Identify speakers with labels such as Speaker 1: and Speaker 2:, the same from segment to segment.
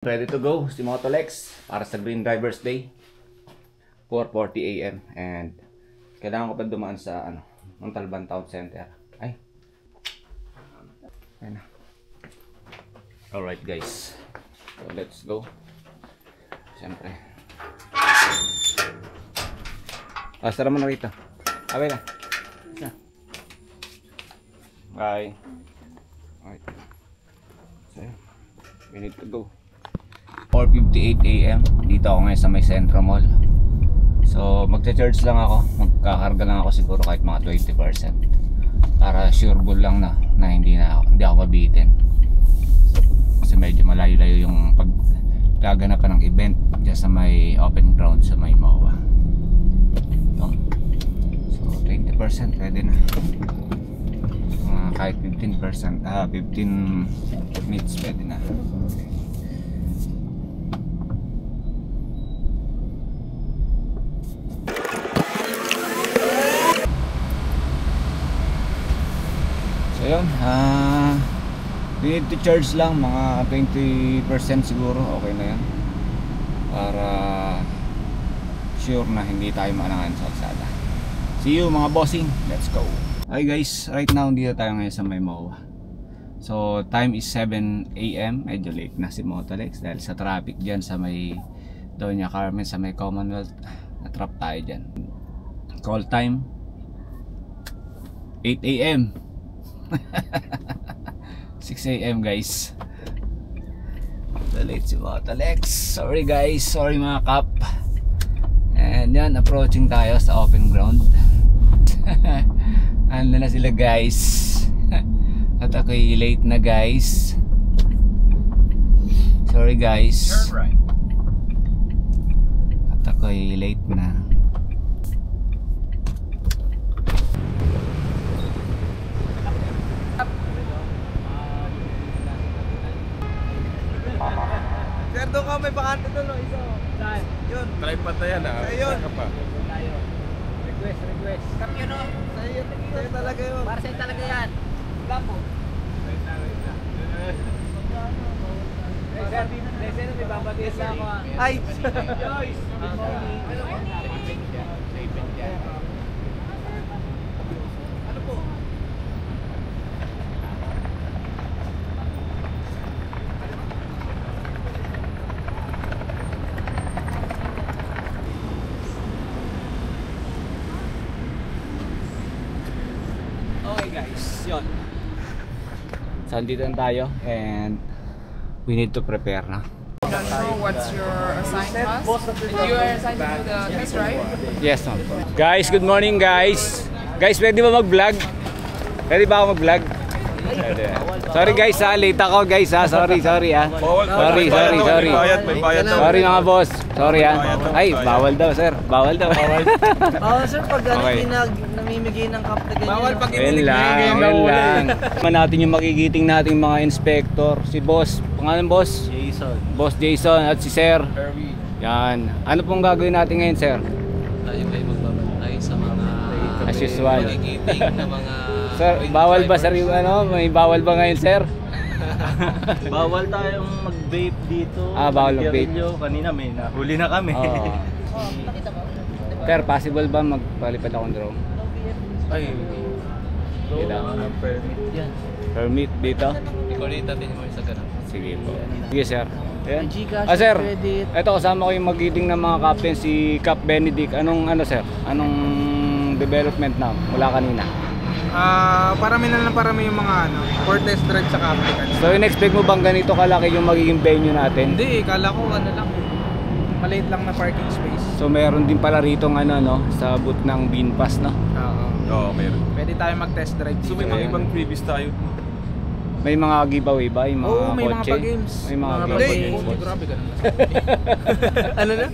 Speaker 1: Ready to go si Motolex para sa Green Drivers Day 4:40 AM and kailangan ko pa dumaan sa Montalban Town Center. Ay. Ayun na. Alright guys. So let's go. Siyempre. Sara mo na rito. Abay na. Bye. Alright. So we need to go. 4:58 AM. Dito ako ngayon sa may Centro Mall. So magcha-charge lang ako. Magkakarga lang ako siguro kahit mga 20%. Para sure goal lang na hindi ako mabitin. Kasi medyo malayo-layo yung paggaganapan ng event dyan sa may open ground sa may MOA. So 20% pwede na. Kahit 15%, 15 minutes pwede na. So yun, we need to charge lang mga 20% siguro, okay na yan para sure na hindi tayo maalangan sa kalsada. See you mga bossing, let's go. Hi guys, right now dito tayo ngayon sa may MOA. So time is 7 AM, medyo late na si Motolex dahil sa traffic dyan sa may Doña Carmen, sa may Commonwealth. Na-trap tayo dyan. Call time 8 AM 6 AM guys. So late si Motolex. Sorry guys, sorry mga kap. And yan, approaching tayo sa open ground. Ando na sila guys. At ako'y late na guys. Sorry guys. At ako'y late na.
Speaker 2: Sir, doon ka may bakante doon, no? Isa. Saan? Yun.
Speaker 3: Try pa tayo na.
Speaker 2: Ayun.
Speaker 4: Tayo. Request. Kapyo no?
Speaker 2: Sa'yo talaga yun.
Speaker 4: Para sa'yo talaga yan. Gapo.
Speaker 3: Wait na.
Speaker 4: Sir, may babagay sa ako.
Speaker 2: Ay!
Speaker 4: Joyce!
Speaker 2: Ano po?
Speaker 1: Okay guys, yun. So andito na tayo and we need to prepare na.
Speaker 5: Don't know what's your assigned task. You are assigned to the test drive.
Speaker 1: Yes ma'am. Guys, good morning guys. Guys, pwede ba mag-vlog? Pwede ba ako mag-vllog? Sorry guys ha, late ako guys ha. Sorry ha. Sorry.
Speaker 3: May bayad daw.
Speaker 1: Sorry mga boss. Sorry ha. Ay, bawal daw sir. Bawal daw.
Speaker 2: Sir, pag
Speaker 1: Okay.
Speaker 2: namimigay ng cup na ganyan.
Speaker 3: Bawal pag
Speaker 1: Yun lang. Man natin yung makikiting nating mga inspector. Si boss. Pangalan boss? Boss Jason at si Sir. Yan. Ano pong gagawin natin ngayon, Sir?
Speaker 6: Tayo may magbabantay sa mga
Speaker 1: As usual.
Speaker 6: magigiting na mga
Speaker 1: Sir, bawal ba sir yung May bawal ba ngayon, Sir?
Speaker 7: Bawal tayong mag-vape dito.
Speaker 1: Bawal mag-vape.
Speaker 7: Kanina may nahuli na kami.
Speaker 1: Oo. Sir, possible ba magpalipad akong drone?
Speaker 6: ay
Speaker 1: Kailangan
Speaker 7: ng permit yan.
Speaker 1: permit dito?
Speaker 6: ikaw rin tatin mo sa ganun.
Speaker 1: Sige po. Sige, Sir. Ayan.
Speaker 2: Gcash,
Speaker 1: Sir,
Speaker 2: credit.
Speaker 1: ito kasama ko yung magiting ng mga captain, si Cap Benedict. Anong Sir? Anong development na mula kanina?
Speaker 2: Parami yung mga for test drive sa applicants.
Speaker 1: So, in-expect mo bang ganito kalaki yung magiging venue natin?
Speaker 2: Hindi, kala ko lang. Maliit lang na parking space.
Speaker 1: So meron din pala rito sa booth ng Bean Pass, no?
Speaker 2: Oo.
Speaker 3: Oo, meron.
Speaker 2: Pwede tayo mag-test drive dito.
Speaker 3: So may mga ibang freebies tayo.
Speaker 1: May mga giveaway ba? Yung mga
Speaker 2: Oo, may mga
Speaker 1: kotse?
Speaker 2: pa-games.
Speaker 1: May mga
Speaker 2: Mga
Speaker 1: giveaway.
Speaker 2: pa-games.
Speaker 6: Grabe ka naman.
Speaker 2: Ano na?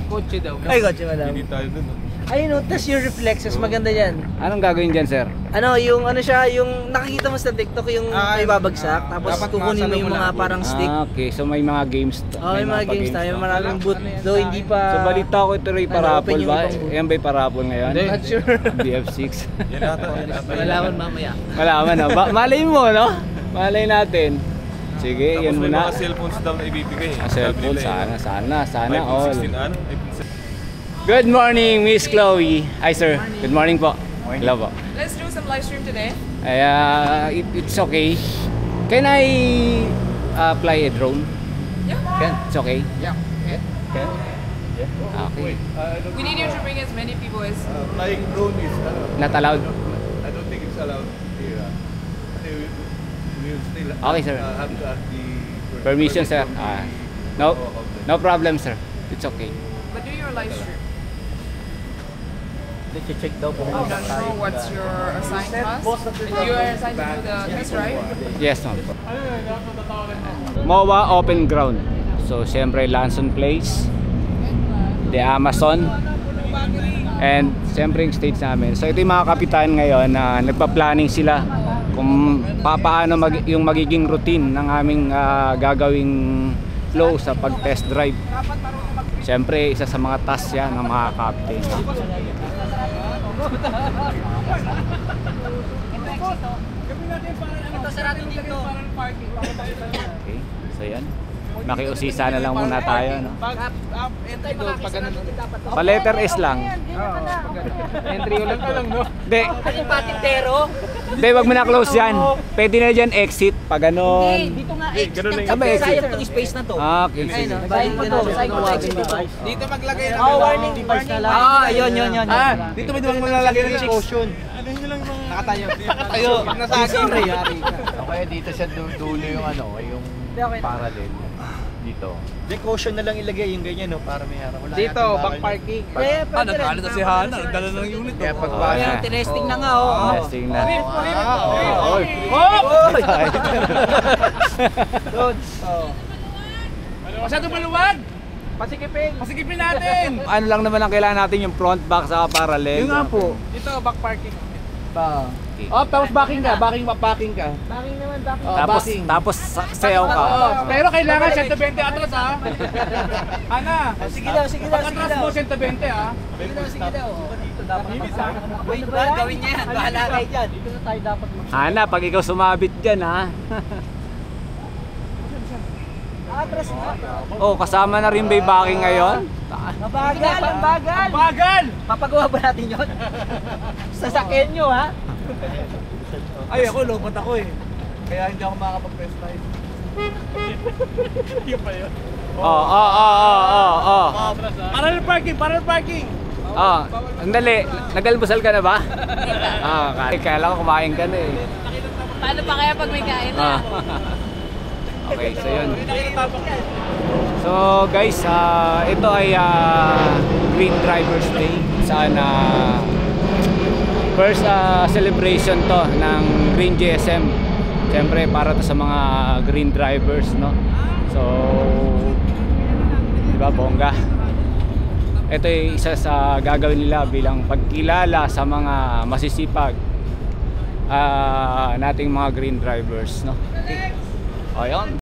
Speaker 6: Kotse daw.
Speaker 2: Ay, kotse madam.
Speaker 3: Hindi tayo dun.
Speaker 2: Ayun, test your reflexes. Maganda yan.
Speaker 1: Anong gagawin dyan, Sir?
Speaker 2: Yung nakikita mo sa TikTok yung may babagsak. Tapos kukunin mo yung mga parang stick.
Speaker 1: Okay. So may mga games.
Speaker 2: May mga games tayo. Maraming boot. Though hindi pa...
Speaker 1: So balita ko ito rin parapol
Speaker 2: open yung
Speaker 1: ba?
Speaker 2: ibang booth.
Speaker 1: Yan ba'y parapol ngayon?
Speaker 2: Not sure.
Speaker 1: BF6.
Speaker 6: Malaman mamaya.
Speaker 1: Malaman na. Malay mo, no? Malay natin. Sige,
Speaker 3: Tapos
Speaker 1: yan
Speaker 3: may
Speaker 1: muna.
Speaker 3: mga cellphones daw na ibibigay.
Speaker 1: Cellphone,
Speaker 3: Sabi nila
Speaker 1: sana
Speaker 3: iPhone
Speaker 1: all.
Speaker 3: 16 ano? iPhone 16.
Speaker 1: Good morning, Miss Chloe. Hi, sir. Good morning po. Hello po.
Speaker 5: Let's do some live stream today.
Speaker 1: It's okay. Can I fly a drone?
Speaker 5: Yeah.
Speaker 1: It's okay.
Speaker 5: Yeah.
Speaker 1: Okay.
Speaker 5: We need you to bring as many people as.
Speaker 3: Flying drone is
Speaker 1: Not allowed.
Speaker 3: I don't think it's allowed here. We will still
Speaker 1: Okay, sir.
Speaker 3: have to ask the
Speaker 1: Permission, sir. No problem, sir. It's okay.
Speaker 5: But do your live stream.
Speaker 7: Check daw kung
Speaker 5: I don't know what's your assigned task. You are assigned to do the test drive.
Speaker 1: Yes, ma'am. MOA Open Ground. So, siyempre, Lanson Place, The Amazon, and siyempre yung stage namin. So, ito yung mga kapitan ngayon na nagpa-planning sila kung paano yung magiging routine ng aming gagawing flow sa pag-test drive. Siyempre, isa sa mga tasks yan ng mga captain.
Speaker 2: Ito sarado dito.
Speaker 1: Okay, so yan. Makiusisa na lang muna tayo, no?
Speaker 6: Entry doon, pag ganun.
Speaker 1: Pa letter S lang.
Speaker 6: Entry ulit ka lang, no?
Speaker 1: Hindi,
Speaker 2: Yung patintero.
Speaker 1: hindi, wag mo na close yan. Pwede na dyan exit, pag
Speaker 2: Hindi,
Speaker 1: ganon.
Speaker 2: dito nga
Speaker 3: ganun na
Speaker 2: exit.
Speaker 3: yung
Speaker 1: exit.
Speaker 2: Sayang tong space na to.
Speaker 1: Okay,
Speaker 2: Ayun,
Speaker 1: sige.
Speaker 2: no? Sayang ko to. Sayang ko exit dito.
Speaker 6: Dito maglagay ng
Speaker 2: Warning. Yun.
Speaker 6: dito may dumang malalagay ng caution.
Speaker 3: Nakatayo.
Speaker 6: Nakatayo. Nasa akin.
Speaker 7: Okay, dito siya dulo yung ano, yung parallel. Dito.
Speaker 6: Di caution na lang ilagay yung ganyan, no? Para may harap.
Speaker 4: Dito, back parking.
Speaker 6: Nagkala na si Hana. Nagdala ng unit. Kaya pag
Speaker 1: Ayan.
Speaker 2: Tinesting na nga, oh.
Speaker 1: Testing na.
Speaker 6: Masyado maluwag! Pasikipin natin!
Speaker 1: Ano lang naman ang kailangan natin yung front, back, saka parallel.
Speaker 6: Yun nga po. Dito, back parking.
Speaker 1: Okay.
Speaker 6: Oh, tapos backing ka. Backing ka. Oh,
Speaker 1: Tapos sayaw ka.
Speaker 6: Pero kailangan 120 atras, ha? Ana!
Speaker 2: Sige daw.
Speaker 6: Atras mo 120, ha?
Speaker 2: Wait ba? Gawin niya yan. Bahala kayo dyan.
Speaker 1: Ana, pag ikaw sumabit dyan, ha?
Speaker 2: Atras nga.
Speaker 1: Oh, kasama na rin ba yung backing ngayon?
Speaker 2: Mabagal.
Speaker 6: Bagal!
Speaker 2: Papagawa ba natin yun? Sasakyan nyo, ha?
Speaker 6: Ay, ako, lobot ako eh. Kaya hindi ako makakapag-press time. Yun pa yun.
Speaker 1: Oh.
Speaker 6: Parallel parking!
Speaker 1: Andali. Nag-almusal ka na ba? Kaya ko kumain ka na eh.
Speaker 5: Paano pa kaya pag may kain na?
Speaker 1: Okay, so yun. So guys, ito ay Green Drivers Day. Sana first celebration to ng Green GSM. Siyempre para to sa mga green drivers, no? So, di ba, bongga? Ito ay isa sa gagawin nila bilang pagkilala sa mga masisipag nating mga green drivers, no? Ayun.